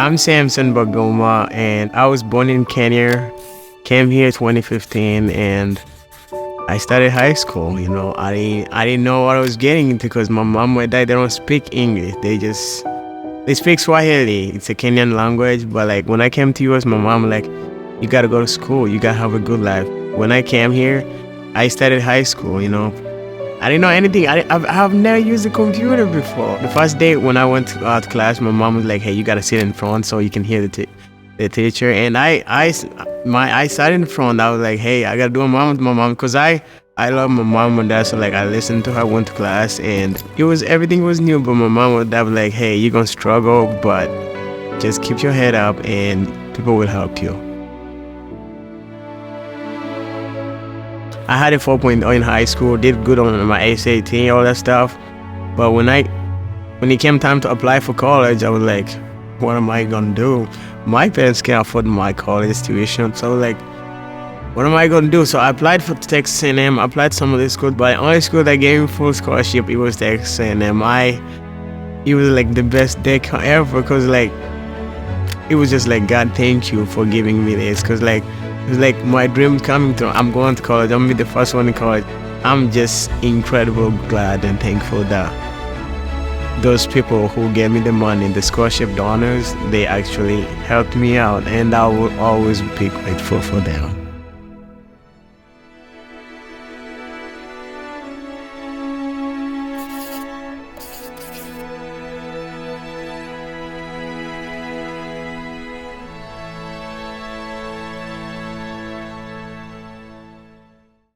I'm Samson Baguma, and I was born in Kenya, came here 2015, and I started high school. I didn't know what I was getting into because my mom and dad, they don't speak English. They speak Swahili. It's a Kenyan language, but like when I came to US, my mom like, you gotta go to school. You gotta have a good life. When I came here, I started high school. I didn't know anything. I've never used a computer before. The first day when I went to art class, my mom was like, "Hey, you gotta sit in front so you can hear the teacher." And I sat in front. I was like, "Hey, I gotta do with my mom," because I love my mom and dad. So like I listened to her, went to class, and everything was new. But my mom and dad was like, "Hey, you're gonna struggle, but just keep your head up, and people will help you." I had a 4.0 in high school, did good on my SAT, all that stuff. But when it came time to apply for college, I was like, what am I gonna do? My parents can't afford my college tuition, so like, what am I gonna do? So I applied for Texas A&M, applied some of the schools, but the only school that gave me full scholarship, it was Texas A&M. It was like the best day ever, because like, it was just like, God, thank you for giving me this, because like, it's like my dream coming true. I'm going to college. I'm gonna be the first one in college. I'm just incredibly glad and thankful that those people who gave me the money, the scholarship donors, they actually helped me out, and I will always be grateful for them.